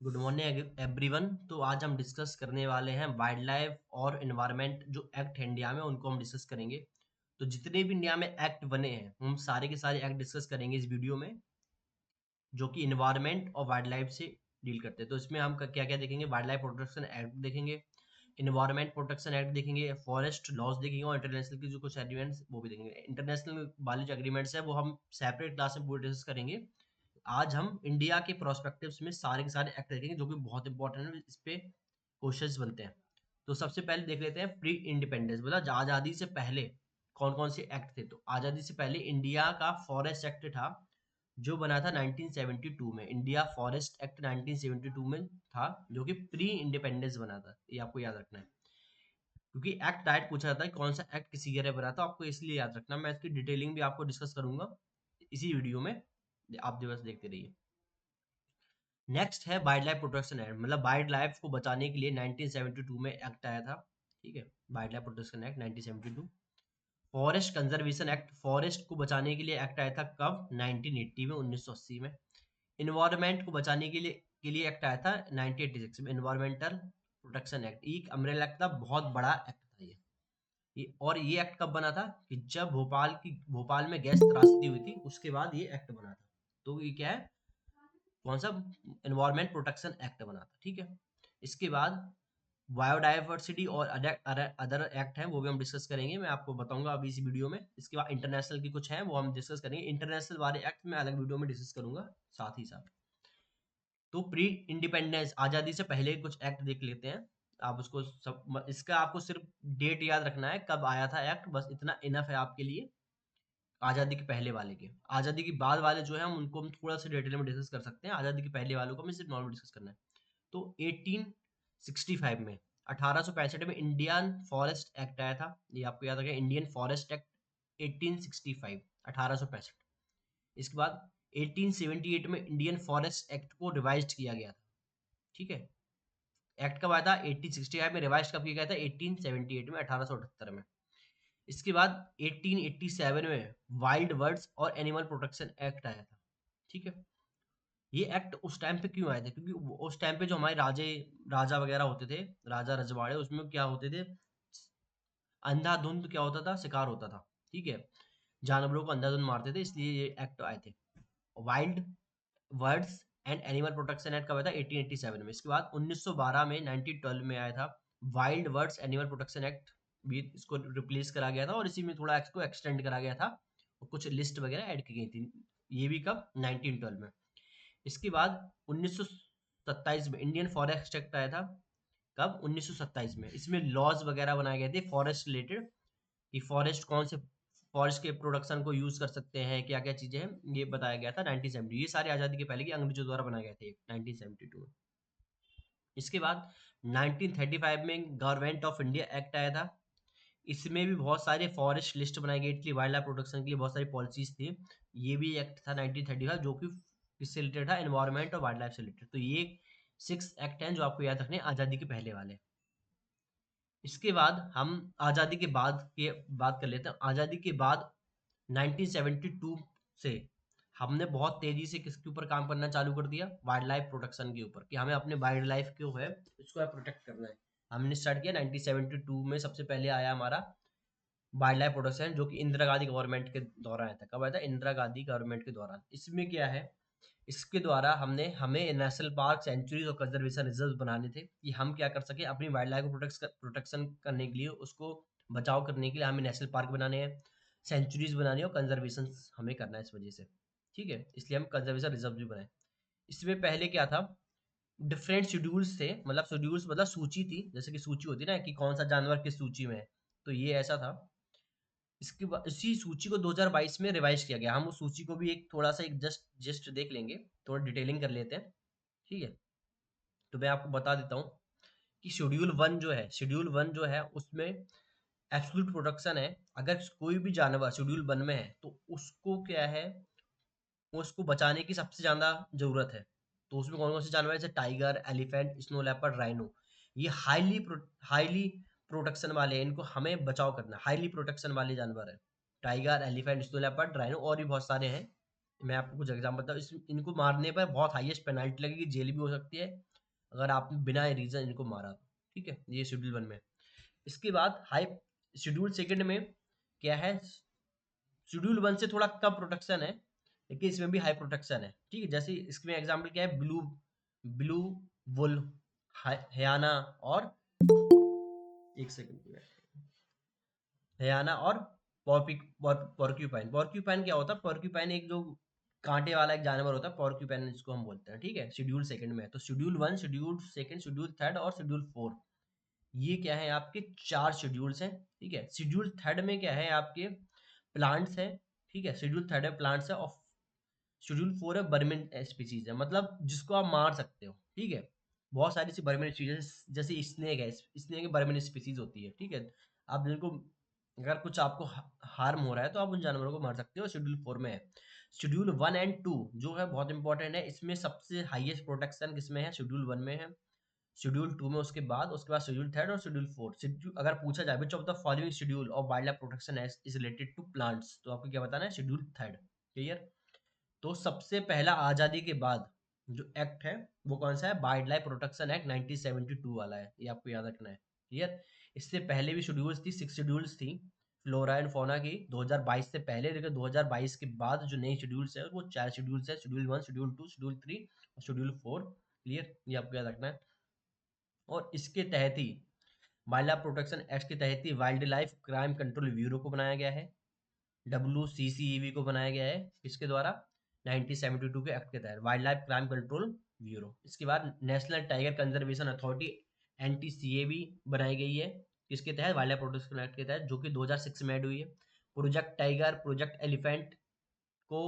Good morning everyone. तो आज हम डिस्कस करने वाले हैं वाइल्ड लाइफ और एनवायरनमेंट जो एक्ट है इंडिया में, उनको हम डिस्कस करेंगे। तो जितने भी इंडिया में एक्ट बने हैं हम सारे के सारे एक्ट डिस्कस करेंगे इस वीडियो में, जो कि इन्वायरमेंट और वाइल्ड लाइफ से डील करते हैं। तो इसमें हम क्या क्या देखेंगे, वाइल्ड लाइफ प्रोटेक्शन एक्ट देखेंगे, इन्वायरमेंट प्रोटेक्शन एक्ट देखेंगे, फॉरेस्ट लॉज देखेंगे और इंटरनेशनल की जो कुछ एग्रीमेंट्स वो भी देखेंगे। इंटरनेशनल वाले जो एग्रीमेंट्स है वो हम सेपरेट क्लास में पूरे डिस्कस करेंगे। आज हम इंडिया के प्रोस्पेक्टिव्स में सारे के सारे एक्ट देखेंगे जो कि बहुत इंपॉर्टेंट है, इस पे क्वेश्चंस बनते हैं। तो सबसे पहले देख लेते हैं प्री इंडिपेंडेंस, मतलब आज़ादी से पहले कौन कौन से एक्ट थे। तो आज़ादी से पहले इंडिया का फॉरेस्ट एक्ट था जो बना था 1972 में। इंडिया फॉरेस्ट एक्ट 1972 में था जो कि प्री इंडिपेंडेंस बना था, ये आपको याद रखना है। क्योंकि एक्ट डायरेक्ट पूछा जाता है कौन सा एक्ट किसी ईयर में बना था, आपको इसलिए याद रखना। मैं इसकी डिटेलिंग भी आपको डिस्कस करूंगा इसी वीडियो में, आप बस देखते रहिए। नेक्स्ट है वाइल्ड लाइफ प्रोटेक्शन एक्ट, मतलब वाइल्ड लाइफ को बचाने के लिए 1972 में एक्ट आया था। ठीक है, wild life protection act 1972। Forest conservation act, forest को बचाने के लिए एक्ट आया था कब, 1980 में, 1980 में। इन्वायरमेंट को बचाने के लिए एक्ट आया था 1986 में, इन्वायरमेंटल प्रोटेक्शन एक्ट। एक अम्ब्रेला एक्ट था, बहुत बड़ा एक्ट था और ये एक्ट कब बना था कि जब भोपाल में गैस त्रासदी हुई थी, उसके बाद ये एक्ट बना था। तो ये क्या है, कौन सा, एनवायरमेंट प्रोटेक्शन एक्ट बना था। ठीक है, इसके बाद बायोडाइवर्सिटी और अदर एक्ट हैं, वो भी हम डिस्कस करेंगे, मैं आपको बताऊंगा अभी इस वीडियो में। इसके बाद इंटरनेशनल की कुछ हैं वो हम डिस्कस करेंगे, इंटरनेशनल वाले एक्ट मैं अलग वीडियो में डिस्कस करूंगा साथ ही साथ। तो प्री इंडिपेंडेंस, आज़ादी से पहले कुछ एक्ट देख लेते हैं। आप उसको सब, इसका आपको सिर्फ डेट याद रखना है कब आया था एक्ट, बस इतना इनफ है आपके लिए। आज़ादी के पहले वाले के, आज़ादी के बाद वाले जो है हम उनको हम थोड़ा सा डिटेल में डिस्कस कर सकते हैं, आज़ादी के पहले वालों को हमें सिर्फ नॉर्मल डिस्कस करना है। तो 1865 में, 1865 में इंडियन फॉरेस्ट एक्ट आया था, ये आपको याद रखें, इंडियन फॉरेस्ट एक्ट 1865, 1865। इसके बाद 1878 में इंडियन फॉरेस्ट एक्ट को रिवाइज्ड किया गया था। ठीक है, एक्ट कब आया था, 1865 में, रिवाइज कब किया गया था, 1878 में, 1878 में। इसके बाद 1887 में वाइल्ड बर्ड्स और एनिमल प्रोटेक्शन एक्ट आया था। ठीक है, ये एक्ट उस टाइम पे क्यों आए थे, क्योंकि उस टाइम पे जो हमारे राजा वगैरह होते थे, राजा रजवाड़े, उसमें क्या होते थे, अंधाधुंध क्या होता था, शिकार होता था। ठीक है, जानवरों को अंधाधुंध मारते थे, इसलिए ये एक्ट आए थे। Wild words and animal protection act कब आया था, 1887 में। इसके बाद 1912 में, 1912 में आया था wild words animal protection act, भी इसको रिप्लेस करा गया था और इसी में थोड़ा एक्ट को एक्सटेंड करा गया था और कुछ लिस्ट वगैरह ऐड की गई थी। ये भी कब, 1912 में। इसके बाद 1927 में इंडियन फॉरेस्ट एक्ट आया था, कब, 1927 में। इसमें लॉज वगैरह बनाए गए थे फॉरेस्ट रिलेटेड, कि फॉरेस्ट कौन से फॉरेस्ट के प्रोडक्शन को यूज कर सकते हैं, क्या क्या चीजें हैं, ये बताया गया था 1970। ये सारे आजादी के पहले की अंग्रेजों द्वारा बनाए गए थे 1972 में। इसके बाद 1935 में गवर्नमेंट ऑफ इंडिया एक्ट आया था, इसमें भी बहुत सारे फॉरेस्ट लिस्ट बनाई गई थी, वाइल्ड लाइफ प्रोटेक्शन के लिए बहुत सारी पॉलिसीज थी। ये भी एक्ट था 1935 जो कि किससे रिलेटेड था, एनवायरमेंट और वाइल्ड लाइफ से रिलेटेड। तो ये 6 एक्ट हैं जो आपको याद रखने हैं, आज़ादी के पहले वाले। इसके बाद हम आज़ादी के बाद की बात कर लेते हैं। आज़ादी के बाद 1972 से हमने बहुत तेजी से किसके ऊपर काम करना चालू कर दिया, वाइल्ड लाइफ प्रोटेक्शन के ऊपर, कि हमें अपने वाइल्ड लाइफ जो है इसको प्रोटेक्ट करना है। हमने स्टार्ट किया 1972 में, सबसे पहले आया हमारा वाइल्ड लाइफ प्रोटेक्शन जो कि इंदिरा गांधी गवर्नमेंट के दौरान आया था। कब आया था, इंदिरा गांधी गवर्नमेंट के दौरान। इसमें क्या है, इसके द्वारा हमें नेशनल पार्क, सेंचुरीज और कंजर्वेशन रिजर्व बनाने थे, कि हम क्या कर सके अपनी वाइल्ड लाइफ को प्रोटेक्शन करने के लिए, उसको बचाव करने के लिए हमें नेशनल पार्क बनाने हैं, सेंचुरीज बनानी है और कंजर्वेशन हमें करना है इस वजह से। ठीक है, इसलिए हम कंजर्वेशन रिजर्व भी बनाए। इसमें पहले क्या था, डिफरेंट शेड्यूल्स थे, मतलब शेड्यूल्स मतलब सूची थी, जैसे कि सूची होती है ना कि कौन सा जानवर किस सूची में है, तो ये ऐसा था। इसके बाद इसी सूची को 2022 में रिवाइज किया गया। हम उस सूची को भी एक थोड़ा सा एक जस्ट देख लेंगे, थोड़ा डिटेलिंग कर लेते हैं। ठीक है, तो मैं आपको बता देता हूँ कि शेड्यूल 1 जो है उसमें एब्सोल्यूट प्रोटेक्शन है। अगर कोई भी जानवर शेड्यूल 1 में है तो उसको क्या है, उसको बचाने की सबसे ज़्यादा ज़रूरत है। तो उसमें कौन-कौन से जानवर हैं, जैसे tiger, elephant, snow leopard, rhino. ये हाईली प्रोटेक्शन वाले हैं, इनको हमें बचाव करना है, हाईली प्रोटेक्शन वाले जानवर हैं। Tiger, elephant, snow leopard, rhino और भी बहुत सारे हैं। मैं आपको कुछ एग्ज़ाम्पल बताऊँ, इनको मारने पर बहुत हाईएस्ट पेनल्टी लगेगी, जेल भी हो सकती है अगर आपने बिना रीजन इनको मारा तो, ठीक है, ये शेड्यूल 1 में। इसके बाद हाई शेड्यूल सेकंड में क्या है, शेड्यूल 1 से थोड़ा कम प्रोटेक्शन है, लेकिन इसमें भी हाई प्रोटेक्शन है, ठीक है। जैसे इसमें एग्जांपल क्या है, ब्लू ब्लू वुल, हयाना और एक सेकंड, हयाना और पॉर्क्यूपाइन। पॉर्क्यूपाइन क्या होता है, पॉर्क्यूपाइन एक जो कांटे वाला एक जानवर होता है, पॉर्क्यूपाइन जिसको हम बोलते हैं, ठीक है। शेड्यूल सेकंड में है, तो schedule 1, schedule second, schedule third और शेड्यूल 4, ये क्या है आपके 4 शेड्यूल्स हैं, ठीक है। शेड्यूल थर्ड में क्या है आपके प्लांट्स है, ठीक है। शेड्यूल थर्ड है प्लांट्स है, और शेड्यूल 4 है बर्मिन स्पीसीज है, मतलब जिसको आप मार सकते हो, ठीक है। बहुत सारी सी बर्मिन स्पीसीज, जैसे स्नेक है, स्नेक बर्मिन स्पीसीज होती है, ठीक है। आप जिनको अगर कुछ आपको हार्म हो रहा है तो आप उन जानवरों को मार सकते हो, शेड्यूल 4 में है। शेड्यूल 1 एंड 2 जो है बहुत इंपॉर्टेंट है, इसमें सबसे हाईएस्ट प्रोटेक्शन किसमें है, शेड्यूल 1 में है, शेड्यूल 2 में उसके बाद शेड्यूल थर्ड और शेड्यूल 4। शेड्यूल अगर पूछा जाए which of the following schedule of wildlife protection is related to plants, तो आपको क्या बताना है, शेड्यूल थर्ड, क्लियर। तो सबसे पहला आज़ादी के बाद जो एक्ट है वो कौन सा है, वाइल्ड लाइफ प्रोटेक्शन एक्ट 1972 वाला है, ये आपको याद रखना है, क्लियर। इससे पहले भी शेड्यूल्स थी, 6 शेड्यूल्स थी फ्लोरा एंड फौना की 2022 से पहले, लेकिन 2022 के बाद जो नई शेड्यूल्स है वो 4 शेड्यूल्स है, शेड्यूल 1, शेड्यूल 2, शेड्यूल 3 और शेड्यूल 4, क्लियर, ये आपको याद रखना है। और इसके तहत ही वाइल्ड लाइफ प्रोटेक्शन एक्ट के तहत ही wildlife crime control bureau को बनाया गया है, WCCEB को बनाया गया है, किसके द्वारा, 1972 के एक्ट के तहत wild life crime control bureau. इसके बाद national tiger conservation authority NTCAB बनाई गई है, किसके तहत, वाइल्ड लाइफ प्रोटेक्शन एक्ट के तहत, जो कि 2006 में ऐड हुई है। प्रोजेक्ट टाइगर, प्रोजेक्ट एलिफेंट को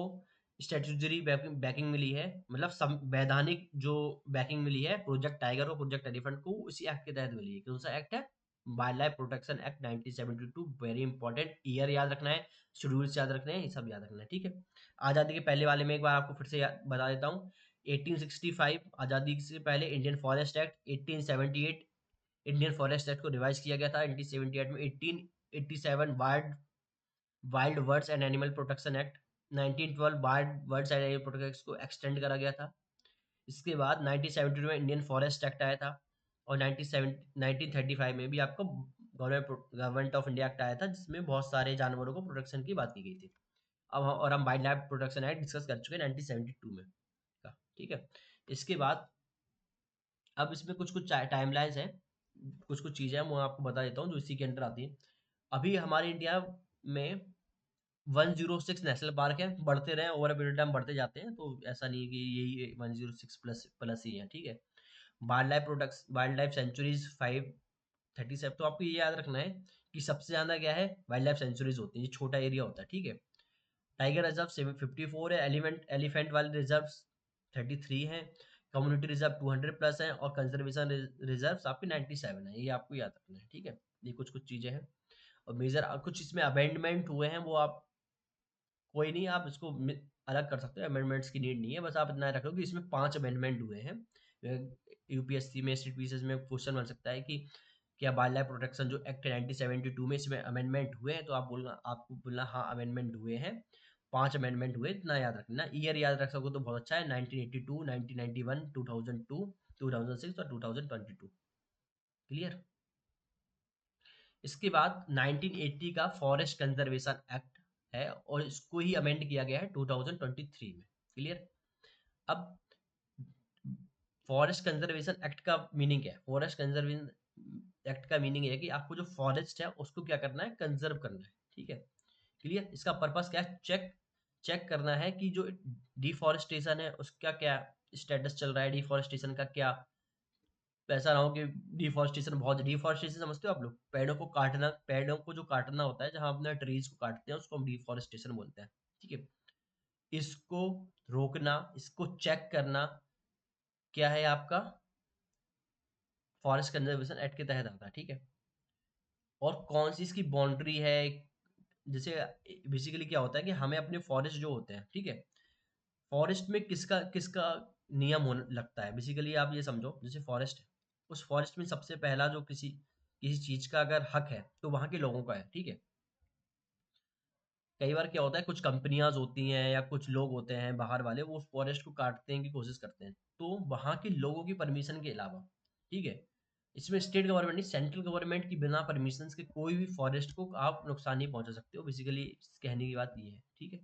स्टैट्यूटरी बैकिंग मिली है, मतलब वैधानिक जो बैकिंग मिली है प्रोजेक्ट टाइगर और प्रोजेक्ट एलिफेंट को, उसी एक्ट के तहत मिली है। कौन सा एक्ट है, wild life protection act 1972। Very important, year याद रखना है, शेड्यूल्स याद रखने हैं, ये सब याद रखना है, ठीक है। आज़ादी के पहले वाले में एक बार आपको फिर से बता देता हूँ। 1865 आज़ादी से पहले Indian forest act, 1878 Indian forest act को रिवाइज किया गया था, 1878 में 1887 wild birds and animal protection act, 1912 wild birds and animal protection को एक्सटेंड करा गया था। इसके बाद 1972 में इंडियन फॉरेस्ट एक्ट आया था, और 1935 में भी आपको गवर्नमेंट ऑफ इंडिया एक्ट आया था, जिसमें बहुत सारे जानवरों को प्रोटेक्शन की बात की गई थी। और हम wild life protection act discuss कर चुके हैं 1972 में का, ठीक है। इसके बाद अब इसमें कुछ कुछ टाइमलाइंस हैं, कुछ कुछ चीज़ें हैं, मैं आपको बता देता हूँ जो इसी के अंडर आती है। अभी हमारे इंडिया में 106 नेशनल पार्क है, बढ़ते रहे ओवर पीरियड टाइम, बढ़ते जाते हैं, तो ऐसा नहीं है कि यही 106 प्लस प्लस ही है, ठीक है। वाइल्ड लाइफ सेंचुरीज 537, तो आपको ये याद रखना है कि सबसे ज़्यादा क्या है, वाइल्ड लाइफ सेंचुरीज होती है, ये छोटा एरिया होता है, ठीक है। टाइगर रिजर्व 754 है, एलिफेंट वाले रिजर्व 33 हैं, कम्युनिटी रिजर्व 200 प्लस हैं, और कंजर्वेशन रिजर्व आपके 97 है, ये आपको याद रखना है, ठीक है। ये कुछ कुछ चीज़ें हैं, और मेजर कुछ इसमें अमेंडमेंट हुए हैं, वो आप कोई नहीं, आप इसको अलग कर सकते हो, अमेंडमेंट्स की नीड नहीं है, बस आप इतना रखो कि इसमें 5 अमेंडमेंट हुए हैं। यूपीएससी में, स्टेट पीसीएस में क्वेश्चन बन सकता है कि क्या वाइल्ड लाइफ प्रोटेक्शन जो एक्ट 1972 में इसमें अमेंडमेंट हुए हैं, तो आपको बोलना हाँ अमेंडमेंट हुए हैं, 5 अमेंडमेंट हुए, इतना याद रखना। ईयर याद रख सको तो बहुत अच्छा है, 1982, 1991, 2002, 2006 और 2022, क्लियर। इसके बाद 1980 का फॉरेस्ट कंजर्वेशन एक्ट है, और इसको ही अमेंड किया गया है 2023 में, क्लियर। अब फॉरेस्ट कंजर्वेशन एक्ट का मीनिंग क्या है, फॉरेस्ट कंजर्वेशन एक्ट का मीनिंग है कि आपको जो फॉरेस्ट है उसको क्या करना है, कंजर्व करना है, ठीक है, क्लियर। इसका पर्पस क्या है, चेक चेक करना है कि जो डिफॉरेस्टेशन है उसका क्या स्टेटस चल रहा है, डिफॉरेस्टेशन का क्या, ऐसा ना हो कि डिफॉरेस्टेशन समझते हो आप लोग, पेड़ों को काटना, पेड़ों को जो काटना होता है, जहां अपने ट्रीज को काटते हैं उसको हम डिफॉरेस्टेशन बोलते हैं, ठीक है। इसको रोकना, इसको चेक करना क्या है आपका, फॉरेस्ट कंजर्वेशन एक्ट के तहत आता है, ठीक है। और कौन सी इसकी बाउंड्री है, जैसे बेसिकली क्या होता है कि हमें अपने फॉरेस्ट जो होते हैं, ठीक है, फॉरेस्ट में किसका किसका नियम होने लगता है, बेसिकली आप ये समझो, जैसे फॉरेस्ट है, उस फॉरेस्ट में सबसे पहला जो किसी किसी चीज का अगर हक है तो वहां के लोगों का है, ठीक है। कई बार क्या होता है, कुछ कंपनियां होती हैं या कुछ लोग होते हैं बाहर वाले, वो उस फॉरेस्ट को काटने की कोशिश करते हैं, तो वहाँ के लोगों की परमिशन के अलावा, ठीक है, इसमें स्टेट गवर्नमेंट नहीं, सेंट्रल गवर्नमेंट की बिना परमिशन के कोई भी फॉरेस्ट को आप नुकसान नहीं पहुंचा सकते हो। बेसिकली कहने की बात ये है, ठीक है,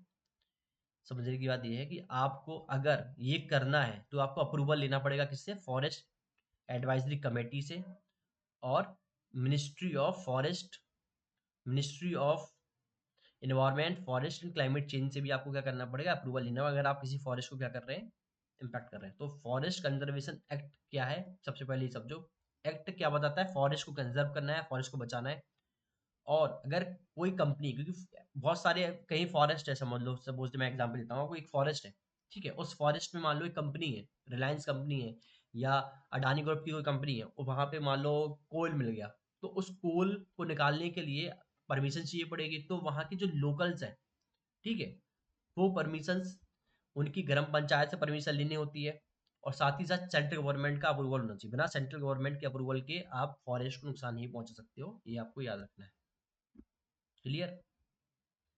समझने की बात ये है कि आपको अगर ये करना है तो आपको अप्रूवल लेना पड़ेगा किससे, फॉरेस्ट एडवाइजरी कमेटी से, और ministry of forest, ministry of environment, forest and climate change से भी आपको क्या करना पड़ेगा, अप्रूवल लेना होगा, अगर आप किसी फॉरेस्ट को क्या कर रहे हैं, इम्पैक्ट कर रहे हैं। तो फॉरेस्ट कंजर्वेशन एक्ट क्या है, सबसे पहले ये समझो। एक्ट क्या बताता है, फॉरेस्ट को कंजर्व करना है, फॉरेस्ट को बचाना है। और अगर कोई कंपनी, क्योंकि बहुत सारे कहीं फॉरेस्ट है, समझ लो, सपोज मैं एग्जांपल देता हूँ, कोई एक फॉरेस्ट है, ठीक है, उस फॉरेस्ट में मान लो एक कंपनी है, रिलायंस कंपनी है, या अडानी ग्रुप की कोई कंपनी है, और वहां पे मान लो कोल मिल गया, तो उस कोल को निकालने के लिए परमिशन चाहिए पड़ेगी, तो वहां के जो लोकल्स हैं, ठीक है, वो परमिशंस उनकी ग्राम पंचायत से परमिशन लेनी होती है, और साथ ही साथ सेंट्रल गवर्नमेंट का अप्रूवल होना चाहिए। बिना सेंट्रल गवर्नमेंट के अप्रूवल के आप फॉरेस्ट को नुकसान नहीं पहुंचा सकते हो, ये आपको याद रखना है। क्लियर,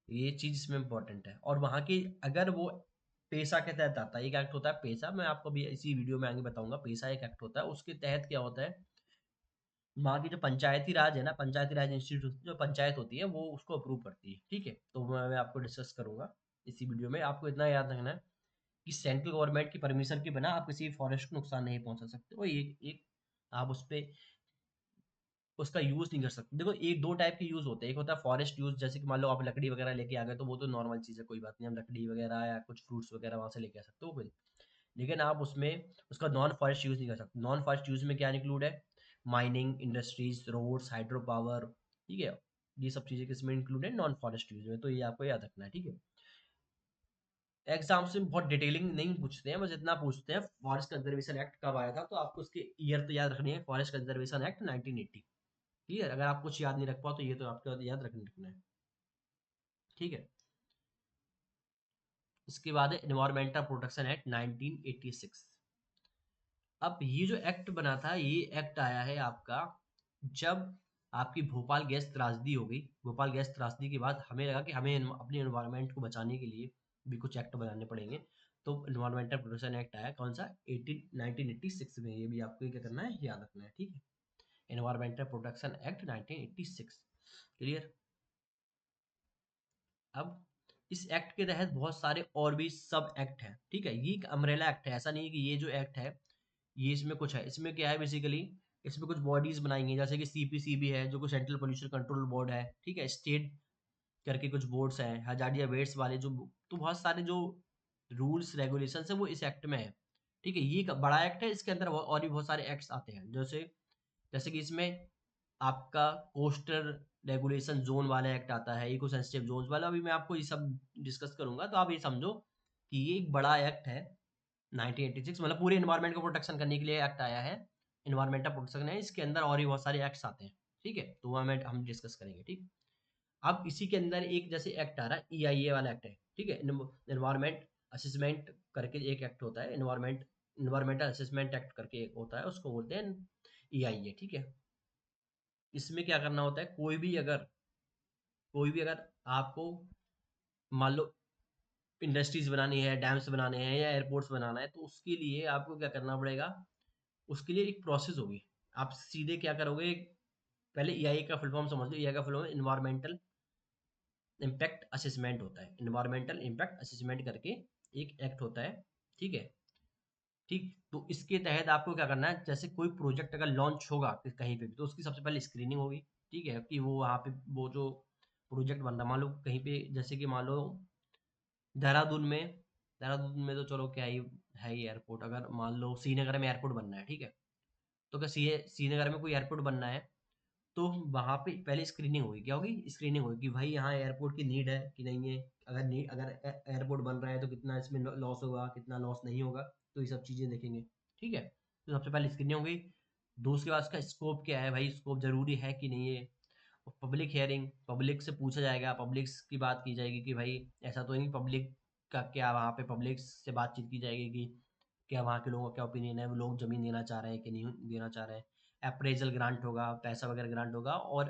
ये चीज इसमें इंपॉर्टेंट है। और वहां की, अगर वो पेशा के तहत आता है, एक एक्ट होता है पेशा, मैं आपको भी इसी वीडियो में आगे बताऊंगा, पेशा एक एक्ट होता है, उसके तहत क्या होता है, वहाँ की जो पंचायती राज है ना, पंचायती राज इंस्टीट्यूट जो पंचायत होती है, वो उसको अप्रूव करती है, ठीक है। तो मैं आपको डिस्कस करूंगा इसी वीडियो में। आपको इतना याद रखना है कि सेंट्रल गवर्नमेंट की परमिशन के बिना आप किसी फॉरेस्ट को नुकसान नहीं पहुंचा सकते हो। एक एक आप उस पे उसका यूज नहीं कर सकते। देखो, एक दो टाइप के यूज होते हैं, एक होता है फॉरेस्ट यूज, जैसे कि मान लो आप लकड़ी वगैरह लेके आ गए, तो वो तो नॉर्मल चीज़ है, कोई बात नहीं, हम लकड़ी वगैरह या कुछ फ्रूट्स वगैरह वहां से लेके आ सकते हो कोई। लेकिन आप उसमें उसका नॉन फॉरेस्ट यूज नहीं कर सकते। नॉन फॉरेस्ट यूज में क्या इंक्लूड है, mining, industries, roads, hydro power, ठीक है, ये सब चीजें किसमें इंक्लूड है, नॉन फॉरेस्ट यूज में। तो ये आपको याद रखना है, ठीक है। एग्जाम से बहुत डिटेलिंग नहीं पूछते हैं, बस इतना पूछते हैं फॉरेस्ट कंजर्वेशन एक्ट कब आया था, तो आपको उसके ईयर तो याद रखनी है, फॉरेस्ट कंजर्वेशन एक्ट 1980। क्लियर, अगर आप कुछ याद नहीं रख पाओ तो ये तो आपको याद रखना है, ठीक है। इसके बाद है एनवायरमेंटल प्रोटेक्शन एक्ट 1986। अब ये जो एक्ट बना था, ये एक्ट आया है आपका जब आपकी भोपाल गैस त्रासदी हो गई। भोपाल गैस त्रासदी के बाद हमें लगा कि हमें अपने एनवायरनमेंट को बचाने के लिए भी कुछ एक्ट बनाने पड़ेंगे। तो एनवायरमेंटल प्रोटेक्शन एक्ट आया, कौन सा, 1986 में। ये भी आपको क्या करना है, याद रखना है, ठीक है। Environmental protection act 1986। क्लियर। अब इस एक्ट के तहत बहुत सारे और भी सब एक्ट हैं, ठीक है। ये एक अम्ब्रेला एक्ट है, ऐसा नहीं है कि ये जो एक्ट है ये इसमें कुछ है। इसमें क्या है बेसिकली, इसमें कुछ बॉडीज बनाई हैं, जैसे कि सीपीसीबी है जो कि सेंट्रल पोल्यूशन कंट्रोल बोर्ड है, ठीक है, स्टेट करके कुछ बोर्ड्स हैं, हजारिया वेट्स वाले जो, तो बहुत सारे जो रूल्स रेगुलेशन है वो इस एक्ट में है, ठीक है। ये एक बड़ा एक्ट है, इसके अंदर और भी बहुत सारे एक्ट्स आते हैं, जैसे जैसे कि इसमें आपका कोस्टल रेगुलेशन जोन वाला एक्ट आता है, इको सेंसिटिव जोन्स वाला। अभी मैं आपको ये सब डिस्कस करूंगा, तो आप ये समझो कि ये एक बड़ा एक्ट है। 1986 मतलब पूरे एनवायरनमेंट को प्रोटेक्शन करने के लिए एक्ट आया है, एनवायरमेंटल प्रोटेक्शन है। इसके अंदर और भी बहुत सारे एक्ट्स आते हैं, ठीक है, तो वह मैं हम डिस्कस करेंगे, ठीक। अब इसी के अंदर एक जैसे एक्ट आ रहा है, ईआईए वाला एक्ट है, ठीक है, एनवायरमेंट असेसमेंट करके एक एक्ट होता है, एनवायरमेंटल असेसमेंट एक्ट करके एक होता है, उसको बोलते हैं ईआईए, ठीक है। इसमें क्या करना होता है, कोई भी अगर आपको मान लो इंडस्ट्रीज बनानी है, डैम्स बनाने हैं या एयरपोर्ट्स बनाना है, तो उसके लिए आपको क्या करना पड़ेगा, उसके लिए एक प्रोसेस होगी। आप सीधे क्या करोगे, पहले ईआई का फुल फॉर्म समझ लो। ईआई का full form environmental impact assessment होता है। इन्वायरमेंटल इम्पैक्ट असेसमेंट करके एक एक्ट होता है, ठीक है, ठीक। तो इसके तहत आपको क्या करना है, जैसे कोई प्रोजेक्ट अगर लॉन्च होगा कहीं पे भी, तो उसकी सबसे पहले स्क्रीनिंग होगी, ठीक है, कि वो वहाँ पे वो जो प्रोजेक्ट बन रहा, मान लो कहीं पे, जैसे कि मान लो देहरादून में, देहरादून में तो चलो क्या ही है ही एयरपोर्ट, अगर मान लो श्रीनगर में एयरपोर्ट बनना है, ठीक है, तो अगर श्रीनगर में कोई एयरपोर्ट बनना है, तो वहाँ पे पहले स्क्रीनिंग होगी। क्या होगी, स्क्रीनिंग होगी कि भाई यहाँ एयरपोर्ट की नीड है कि नहीं है, अगर नीड, अगर एयरपोर्ट बन रहा है तो कितना इसमें लॉस होगा, कितना लॉस नहीं होगा, तो ये सब चीज़ें देखेंगे, ठीक है। तो सबसे पहले स्क्रीनिंग होगी। दूसरी बात, उसका स्कोप क्या है, भाई स्कोप जरूरी है कि नहीं है। पब्लिक हियरिंग, पब्लिक से पूछा जाएगा, पब्लिक की बात की जाएगी कि भाई ऐसा तो नहीं, पब्लिक का क्या, वहाँ पे पब्लिक से बातचीत की जाएगी कि क्या वहाँ के लोगों का क्या ओपिनियन है, वो लोग ज़मीन देना चाह रहे हैं कि नहीं देना चाह रहे हैं। अप्रेजल ग्रांट होगा, पैसा वगैरह ग्रांट होगा। और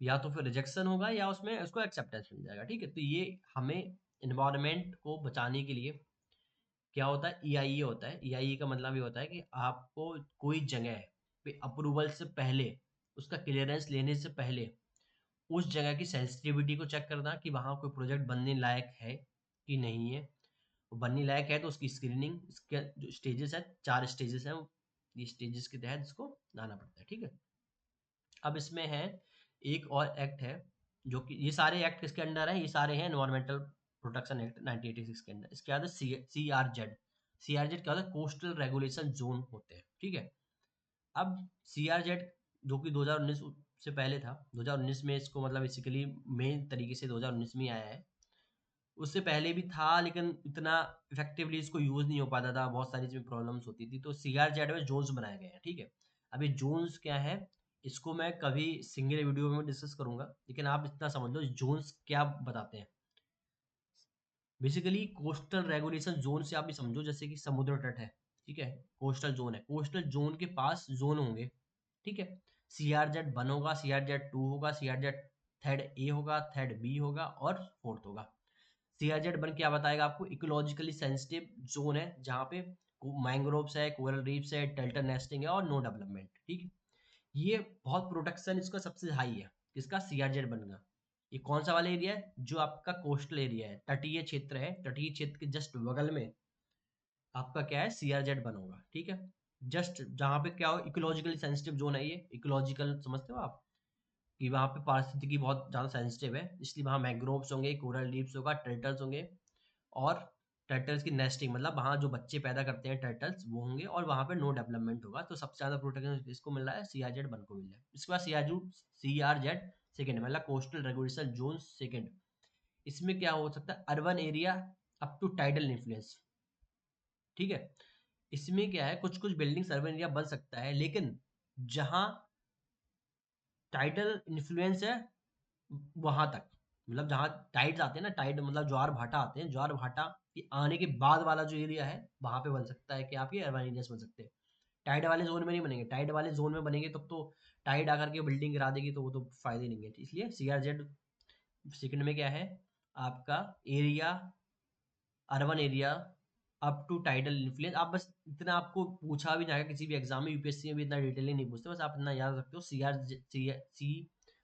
या तो फिर रिजेक्शन होगा या उसमें उसको एक्सेप्टेंस मिल जाएगा, ठीक है। तो ये हमें इन्वायरमेंट को बचाने के लिए क्या होता है, ईआईए होता है। ईआईए का मतलब ये होता है कि आपको कोई जगह पे अप्रूवल से पहले, उसका क्लियरेंस लेने से पहले उस जगह की सेंसिटिविटी को चेक करना कि वहाँ कोई प्रोजेक्ट बनने लायक है कि नहीं है। बनने लायक है तो उसकी स्क्रीनिंग, इसके जो स्टेजेस है, 4 स्टेजेस हैं, ये स्टेजेस के तहत इसको लाना पड़ता है, ठीक है। अब इसमें है एक और एक्ट है, जो कि ये सारे एक्ट किसके अंडर है, ये सारे हैं एनवायरमेंटल प्रोटेक्शन एक्ट 1986 के अंदर। इसके बाद है सीआरजेड। सीआरजेड क्या होता है, कोस्टल रेगुलेशन जोन होते हैं, ठीक है। अब सीआरजेड जो कि 2019 से पहले था, 2019 में इसको मतलब बेसिकली मेन तरीके से 2019 में आया है। उससे पहले भी था लेकिन इतना इफेक्टिवली इसको यूज नहीं हो पाता था, बहुत सारी इसमें प्रॉब्लम्स होती थी। तो सीआरजेड में जोन्स बनाए गए हैं, ठीक है। अब ये जोन्स क्या है, इसको मैं कभी सिंगल वीडियो में डिस्कस करूंगा, लेकिन आप इतना समझ लो जोन्स क्या बताते हैं। बेसिकली कोस्टल रेगुलेशन जोन से आप भी समझो जैसे कि समुद्र तट है, ठीक है, कोस्टल जोन है, कोस्टल जोन के पास जोन होंगे, ठीक है। सीआरजेड 1 होगा, सीआरजेड 2 होगा, सीआरजेड थर्ड ए होगा, थर्ड बी होगा और फोर्थ होगा। सीआरजेड 1 क्या बताएगा आपको, इकोलॉजिकली सेंसिटिव जोन है जहाँ पे मैंग्रोव्स है, कोरल रीफ्स है, टर्टल नेस्टिंग है और नो डेवलपमेंट, ठीक है। ये बहुत प्रोटेक्शन इसका सबसे हाई है, किसका, सीआरजेड बनेगा। ये कौन सा वाला एरिया है, जो आपका कोस्टल एरिया है, तटीय क्षेत्र है, तटीय क्षेत्र के जस्ट बगल में आपका क्या है, सीआरजेड बना होगा, ठीक है। जस्ट जहाँ पे क्या हो, इकोलॉजिकली सेंसिटिव जोन है, ये इकोलॉजिकल समझते हो आप, कि वहाँ पे पारिस्थितिकी बहुत ज़्यादा सेंसिटिव है, इसलिए वहाँ मैंग्रोव्स होंगे, कोरल रीफ्स होगा, टर्टल्स होंगे और टर्टल्स की नेस्टिंग, मतलब वहाँ जो बच्चे पैदा करते हैं टर्टल्स वो होंगे, और वहाँ पे नो डेवलपमेंट होगा। तो सबसे ज़्यादा प्रोटेक्शन इसको मिल रहा है, सीआरजेड 1 को मिल रहा है। इसके बाद सीआरजेड सेकेंड, मतलब कोस्टल रेगुलेशन जोन सेकेंड। इसमें क्या हो सकता है, urban area up to tidal influence, ठीक है। इसमें क्या है, कुछ कुछ बिल्डिंग्स अर्बन एरिया बन सकता है, लेकिन जहाँ टाइडल इन्फ्लुएंस है वहां तक, मतलब जहाँ टाइड्स आते हैं ना, टाइड मतलब ज्वार भाटा आते हैं, ज्वार भाटा के आने के बाद वाला जो एरिया है वहां पे बन सकता है कि आपके अर्बन एरियाज बन सकते हैं। टाइड वाले जोन में नहीं बनेंगे, टाइड वाले जोन में बनेंगे तब तो टाइड आकर के बिल्डिंग गिरा देगी, तो वो तो फायदे नहीं है। इसलिए सीआरजेड सेकंड में क्या है आपका, area, urban area up to tidal influence. आप बस इतना, आपको पूछा भी जाएगा किसी भी एग्जाम में, यूपीएससी में भी इतना डिटेल नहीं पूछते, बस आप इतना याद रखते हो, सी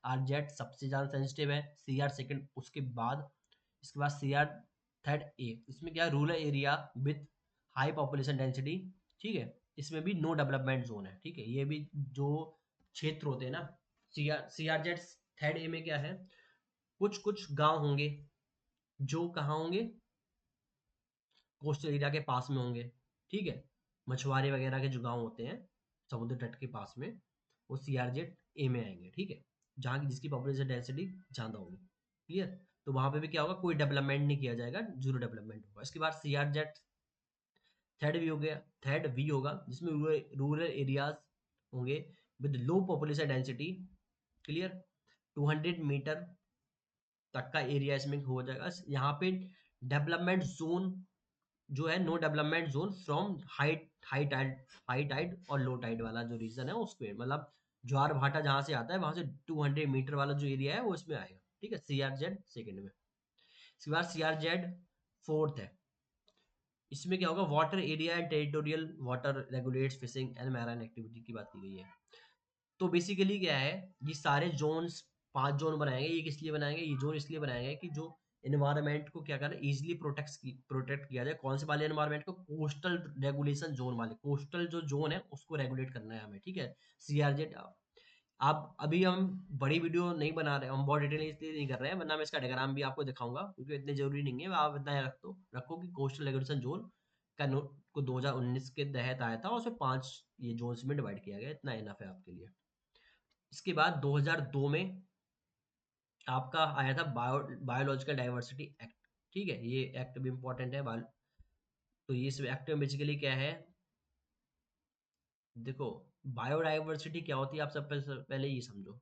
आर जेड सबसे ज़्यादा सेंसिटिव है, सी आर सेकेंड उसके बाद, इसके बाद सी आर थर्ड ए। इसमें क्या है, rural area with high population density, ठीक है। इसमें भी नो डेवलपमेंट जोन है, ठीक है। ये भी जो क्षेत्र होते हैं ना, C R Z third A में क्या है, कुछ कुछ गांव होंगे जो कहाँ होंगे, कोस्टल एरिया के पास में होंगे, ठीक है। मछुआरे वगैरह के जो गांव होते हैं समुद्र तट के पास में, वो सीआरजेड ए में आएंगे, ठीक है। जहाँ की जिसकी पॉपुलेशन डेंसिटी ज़्यादा होगी, क्लियर। तो वहाँ पे भी क्या होगा, कोई डेवलपमेंट नहीं किया जाएगा, जीरो डेवलपमेंट होगा। इसके बाद सीआरजेड थर्ड भी हो गया, थर्ड वी होगा, जिसमें रूरल एरियाज होंगे with low population density, clear. 200 metre तक का एरिया इसमें हो जाएगा। यहाँ पे डेवलपमेंट जोन जो है, no development zone from high high tide और लो टाइड वाला जो रीजन है उसपे, मतलब ज्वार भाटा जहां से आता है वहां से 200 मीटर वाला जो एरिया है वो इसमें आएगा, ठीक है, सीआरजेड सेकंड में। इसके बाद सीआरजेड फोर्थ है। इसमें क्या होगा, water area and territorial water regulates fishing and marine activity की बात की गई है। तो बेसिकली क्या है, ये सारे जोन्स, 5 जोन बनाए गए, ये किस लिए बनाए गए, ये जोन इसलिए बनाए गए कि जो एनवायरनमेंट को क्या करना, इजिली प्रोटेक्ट किया जाए। कौन से वाले एनवायरनमेंट को, कोस्टल रेगुलेशन जोन वाले, कोस्टल जो जोन है उसको रेगुलेट करना है हमें, ठीक है। सीआरजेड, आप अभी हम बड़ी वीडियो नहीं बना रहे, हम बहुत डिटेल इसलिए नहीं कर रहे हैं, वरना मैं इसका डायग्राम भी आपको दिखाऊंगा, क्योंकि इतने जरूरी नहीं है। आप इतना रखो कि कोस्टल रेगुलेशन जोन का नोट को 2019 के तहत आया था, और उसमें 5 ये जोन्स में डिवाइड किया गया, इतना इनफ है आपके लिए। इसके बाद 2002 में आपका आया था बायोलॉजिकल डाइवर्सिटी एक्ट, ठीक है। ये एक्ट भी इंपॉर्टेंट है, तो ये इस एक्ट में बेसिकली क्या है, देखो, बायोडाइवर्सिटी क्या होती है, आप सब पहले ये समझो।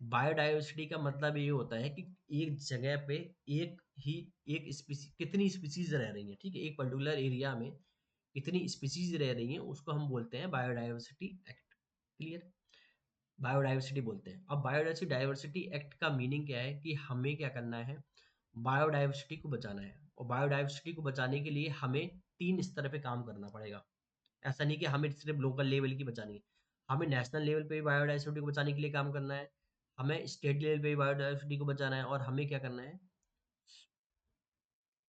बायोडाइवर्सिटी का मतलब ये होता है कि एक जगह पे एक ही एक स्पीसी, कितनी स्पीसीज रह रही हैं, ठीक है, एक पर्टिकुलर एरिया में कितनी स्पीसीज रह रही हैं, उसको हम बोलते हैं बायोडाइवर्सिटी एक्ट, क्लियर। बायोडाइवर्सिटी बोलते हैं। अब बायोडाइवर्सिटी डाइवर्सिटी एक्ट का मीनिंग क्या है कि हमें क्या करना है, बायोडाइवर्सिटी को बचाना है। और बायोडाइवर्सिटी को बचाने के लिए हमें 3 स्तर पे काम करना पड़ेगा। ऐसा नहीं कि हमें सिर्फ लोकल लेवल की बचानी है, हमें नेशनल लेवल पे भी बायोडाइवर्सिटी को बचाने के लिए काम करना है, हमें स्टेट लेवल पे भी बायोडाइवर्सिटी को बचाना है, और हमें क्या करना है,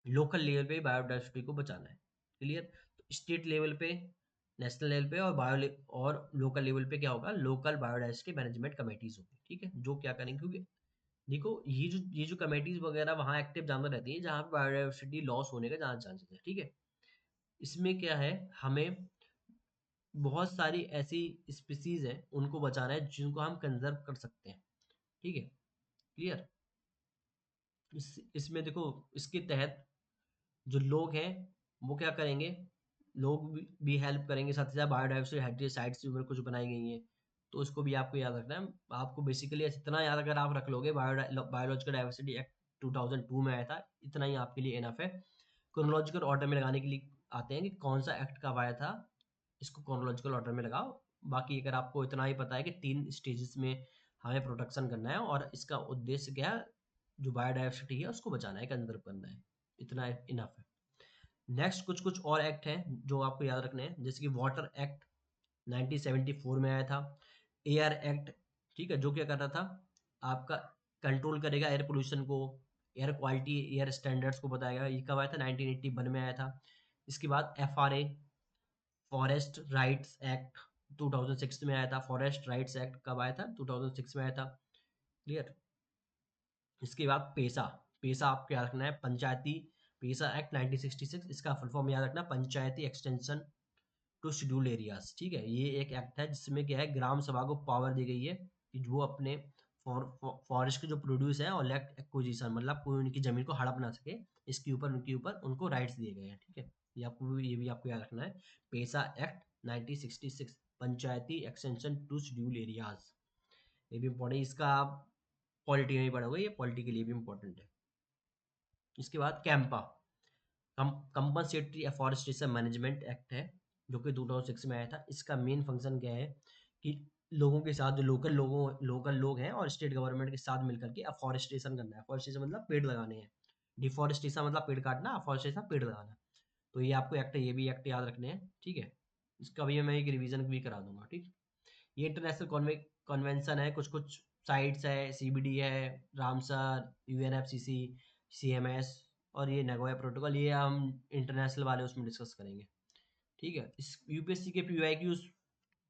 लोकल लेवल पे बायोडाइवर्सिटी को बचाना है। क्लियर? तो स्टेट लेवल पे, नेशनल लेवल पे, और और लोकल लेवल पे क्या होगा, लोकल बायोडाइवर्सिटी मैनेजमेंट कमेटीज होगी। ठीक है, जो क्या करेंगे, क्योंकि देखो ये जो कमेटीज वगैरह वहाँ एक्टिव ज्यादा रहती है जहाँ पे बायोडाइवर्सिटी लॉस होने का ज्यादा चांसेस है। ठीक है, इसमें क्या है, हमें बहुत सारी ऐसी स्पीसीज है उनको बचाना है जिनको हम कंजर्व कर सकते हैं। ठीक है, क्लियर? इसमें देखो, इसके तहत जो लोग हैं वो क्या करेंगे, लोग भी हेल्प करेंगे, साथ ही साथ बायोडाइवर्सिटी हेरिटेज साइट्स भी कुछ बनाई गई हैं, तो उसको भी आपको याद रखना है। आपको बेसिकली इतना याद अगर आप रख लोगे, बायोलॉजिकल डाइवर्सिटी एक्ट 2002 में आया था, इतना ही आपके लिए इनफ है। क्रोनोलॉजिकल ऑर्डर में लगाने के लिए आते हैं कि कौन सा एक्ट कब आया था, इसको क्रोनोलॉजिकल ऑर्डर में लगाओ। बाकी अगर आपको इतना ही पता है कि 3 स्टेजेस में हमें प्रोटेक्शन करना है और इसका उद्देश्य क्या है, जो बायोडाइवर्सिटी है उसको बचाना है, कंजर्व करना है, इतना इनफ है। नेक्स्ट कुछ कुछ और एक्ट हैं जो आपको याद रखने हैं, जैसे कि वाटर एक्ट 1974 में आया था। एयर एक्ट, ठीक है, जो क्या कर रहा था, आपका कंट्रोल करेगा एयर पोल्यूशन को, एयर क्वालिटी, एयर स्टैंडर्ड्स को बताएगा। ये कब आया था, 1981 में आया था। इसके बाद एफआरए, फॉरेस्ट राइट्स एक्ट 2006 में आया था। फॉरेस्ट राइट्स एक्ट कब आया था, 2006 में आया था। क्लियर? इसके बाद पेसा, पेसा आपको याद रखना है, पंचायती पेसा एक्ट 1966, इसका फुल फॉर्म याद रखना, पंचायती एक्सटेंशन टू शेड्यूल एरियाज। ठीक है, ये एक एक्ट है जिसमें क्या है, ग्राम सभा को पावर दी गई है कि वो अपने फॉरेस्ट के जो प्रोड्यूस है और लेफ्ट एक्विजिशन, मतलब कोई उनकी जमीन को हड़प ना सके, इसके ऊपर उनको राइट्स दिए गए हैं। ठीक है, ये भी आपको याद रखना है। PESA act 1966, Panchayati extension to schedule areas, ये भी इम्पोर्टेंट, इसका आप पॉलिटी में ही पढ़ोगे, ये पॉलिटी के लिए भी इम्पोर्टेंट है। इसके बाद Campa, compensatory afforestation management act है, जो कि 2006 में आया था। इसका मेन फंक्शन क्या है कि लोगों के साथ, जो लोकल लोग हैं और स्टेट गवर्नमेंट के साथ मिलकर के अफॉरेस्टेशन करना है। अफॉरेस्टेशन मतलब पेड़ लगाने हैं, डिफॉरेस्टेशन मतलब पेड़ काटना, अफॉरेस्टेशन पेड़ लगाना। तो ये आपको एक्ट है, ये भी एक्ट याद रखने हैं। ठीक है, इसका भी मैं एक रिवीजन भी करा दूंगा। ठीक, ये इंटरनेशनल कन्वेंशन है, कुछ कुछ साइट्स है, सीबीडी है, रामसर, यूएनएफसीसी, सीएमएस, और ये नगोया प्रोटोकॉल, ये हम इंटरनेशनल वाले उसमें डिस्कस करेंगे। ठीक है, इस यूपीएससी के पीवाईक्यूज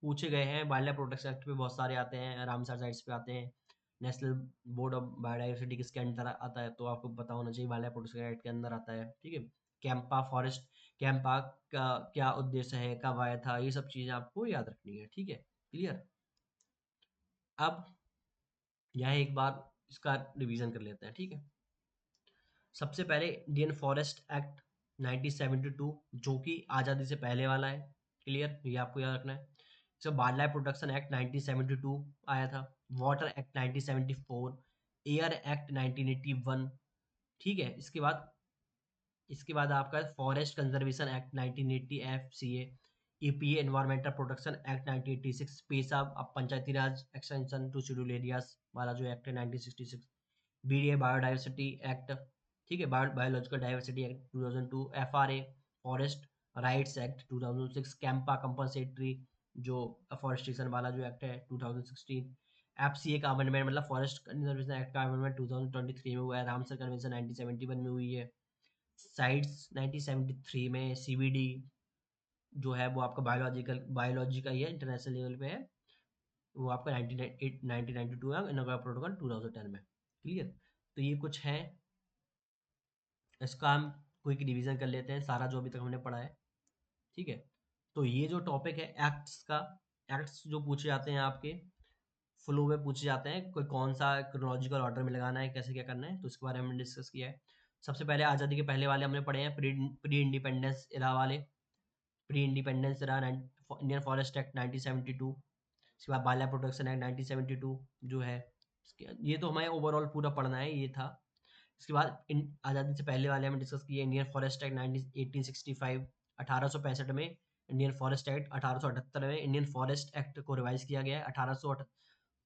पूछे गए हैं, वाइल्ड लाइफ प्रोटेक्शन एक्ट पे बहुत सारे आते हैं, रामसर साइट्स पे आते हैं, नेशनल बोर्ड ऑफ बायोडाइवर्सिटी किसके अंदर आता है, तो आपको पता होना चाहिए, वाइल्ड लाइफ प्रोटेक्शन एक्ट के अंदर आता है। ठीक है, कैंपा फॉरेस्ट, कैंपा का क्या उद्देश्य है, कब आया था, ये सब चीज़ें आपको याद रखनी है। ठीक है, क्लियर? अब यहाँ एक बार इसका रिवीजन कर लेते हैं। ठीक है, सबसे पहले इंडियन फॉरेस्ट एक्ट 1972, जो कि आज़ादी से पहले वाला है। क्लियर? ये आपको याद रखना है। इसका वाइल्ड लाइफ प्रोटेक्शन एक्ट 1972 आया था। Water act 1974, air act 1981। ठीक है, इसके बाद आपका forest conservation act 1980 FCA, EPA environmental protection act 1986, पेसा अब पंचायती राज एक्सटेंशन टू शेड्यूल एरियाज वाला जो एक्ट है 1966, बीडीए बायोडाइवर्सिटी एक्ट, ठीक है, biological diversity act 2002, FRA forest rights act 2006, Campa compensatory जो अफॉरेस्टेशन वाला जो एक्ट है 2016, एफसीए का अमेंडमेंट मतलब फॉरेस्ट कंजर्वेशन एक्ट का अमेंडमेंट 2023 में हुआ है, रामसर कन्वेंशन 1971 में हुई है, साइट्स 1973 में, सीबीडी जो है वो आपका बायोलॉजी का ही है, इंटरनेशनल लेवल पे है, वो आपका 1992 है, नगोया प्रोटोकॉल 2010 में। क्लियर? तो ये कुछ है, इसका हम क्विक रिवीजन कर लेते हैं सारा जो अभी तक हमने पढ़ा है। ठीक है, तो ये जो टॉपिक है एक्ट्स का, एक्ट्स जो पूछे जाते हैं आपके फ्लो में पूछे जाते हैं, कोई कौन सा क्रोनोलॉजिकल ऑर्डर में लगाना है, कैसे क्या करना है, तो इसके बारे में हमने डिस्कस किया है। सबसे पहले आज़ादी के पहले वाले हमने पढ़े हैं, प्री इंडिपेंडेंस इरा वाले, प्री इंडिपेंडेंस इरा, इंडियन फॉरेस्ट एक्ट 1972, इसके बाद वाइल्ड लाइफ प्रोटेक्शन एक्ट 1972 जो है, ये तो हमें ओवरऑल पूरा पढ़ना है, ये था। इसके बाद आज़ादी से पहले वाले हमने डिस्कस किए, इंडियन फॉरेस्ट एक्ट 1865, 1865 में इंडियन फॉरेस्ट एक्ट, 1878 में इंडियन फॉरेस्ट एक्ट को रिवाइज किया गया है, 1800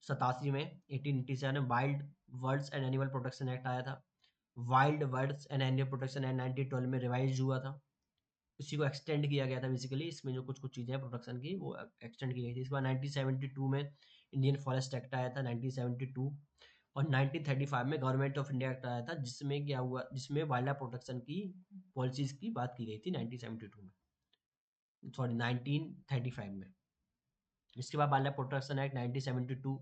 87 में 1887 में wild birds and animal protection act आया था। Wild birds and animal protection act 1912 में रिवाइज हुआ था। इसी को एक्सटेंड किया गया था बेसिकली, इसमें जो कुछ कुछ चीज़ें हैं प्रोटेक्शन की वो एक्सटेंड की गई थी। इसके बाद 1972 में इंडियन फॉरेस्ट एक्ट आया था 1972, और 1935 में गवर्नमेंट ऑफ इंडिया एक्ट आया था, जिसमें क्या हुआ, जिसमें वाइल्ड लाइफ प्रोटेक्शन की पॉलिसीज की बात की गई थी 1972 में, सॉरी 1935 में। इसके बाद वाइल्ड लाइफ प्रोटेक्शन एक्ट 1972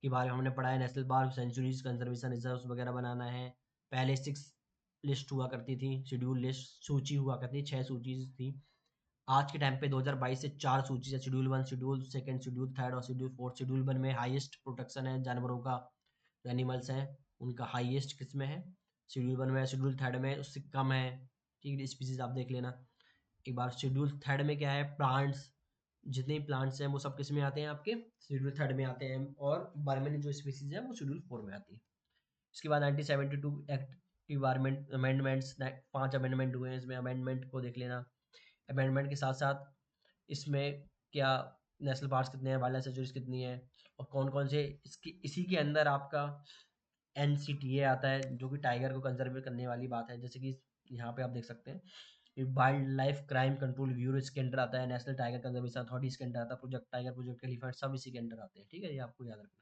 के बारे में हमने पढ़ा है, national park, sanctuaries, conservation reserves वगैरह बनाना है। पहले 6 लिस्ट हुआ करती थी, शेड्यूल लिस्ट, सूची हुआ करती थी, 6 सूची थी। आज के टाइम पे 2022 से 4 सूची है, शेड्यूल 1, शेड्यूल 2, शेड्यूल 3 और शेड्यूल 4। शेड्यूल 1 में हाईएस्ट प्रोटेक्शन है जानवरों का, एनिमल्स हैं उनका हाईएस्ट किस में है, शेड्यूल 1 में। शेड्यूल 3 में उससे कम है, ठीक है, स्पीसीज आप देख लेना एक बार। शेड्यूल 3 में क्या है, प्लांट्स, जितने प्लांट्स हैं वो सब किस में आते हैं, आपके शेड्यूल 3 में आते हैं, और बारहवीं जो स्पीसीज है वो शेड्यूल 4 में आती है। इसके बाद 1972 एक्ट की इन्वायरमेंट अमेंडमेंट्स, 5 अमेंडमेंट हुए हैं, इसमें अमेंडमेंट को देख लेना। अमेंडमेंट के साथ साथ इसमें क्या, नेशनल पार्क कितने हैं, वाइल्ड लाइफ सेंचुरीज कितनी है, और कौन कौन से, इसकी इसी के अंदर आपका NCTA आता है, जो कि टाइगर को कंजर्व करने वाली बात है। जैसे कि यहाँ पे आप देख सकते हैं, wild life crime control bureau इसके अंडर आता है, नेशनल टाइगर कंजर्वेशन अथॉरिटी इसके अंडर आता है, प्रोजेक्ट टाइगर, प्रोजेक्ट एलिफेंट सब इसी के अंडर आते हैं, ठीक है, ये आपको याद रखना है।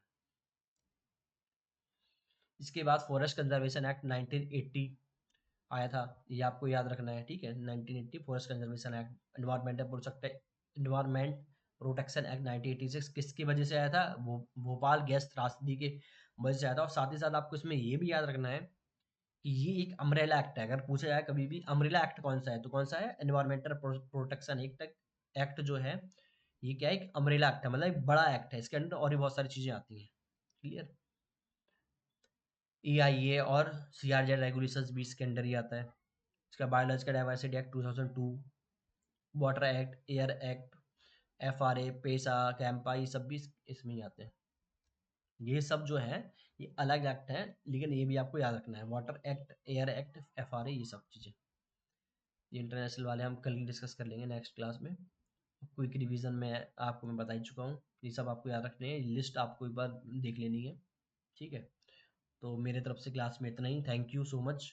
इसके बाद फॉरेस्ट कंजर्वेशन एक्ट 1980 आया था, ये आपको याद रखना है, ठीक है। 1980 forest conservation act. Environment protection act 1986 किसकी वजह से आया था, भोपाल गैस त्रासदी के वजह से आया था। और साथ ही साथ आपको इसमें ये भी याद रखना है कि ये एक अम्ब्रेला एक्ट है। अगर पूछा जाए कभी भी अम्ब्रेला एक्ट कौन सा है, तो कौन सा है, एनवायरमेंटल प्रोटेक्शन एक्ट जो है, ये क्या है, एक अम्ब्रेला एक्ट है, मतलब एक बड़ा एक्ट है, इसके अंदर और भी बहुत सारी चीजें आती हैं, क्लियर। EIA और CRZ रेगुलेशंस भी इसके अंडर ही आता है। इसका biological diversity act 2002, water act, air act, FRA, पेसा, कैंपा, ये सब भी इसमें ही आते हैं। ये सब जो है ये अलग एक्ट है, लेकिन ये भी आपको याद रखना है, water act, air act, FRA, ये सब चीज़ें। ये इंटरनेशनल वाले हम कल ही डिस्कस कर लेंगे नेक्स्ट क्लास में। क्विक रिवीजन में आपको मैं बता ही चुका हूँ, ये सब आपको याद रखने हैं, लिस्ट आपको एक बार देख लेनी है, ठीक है। तो मेरे तरफ से क्लास में इतना ही, थैंक यू सो मच।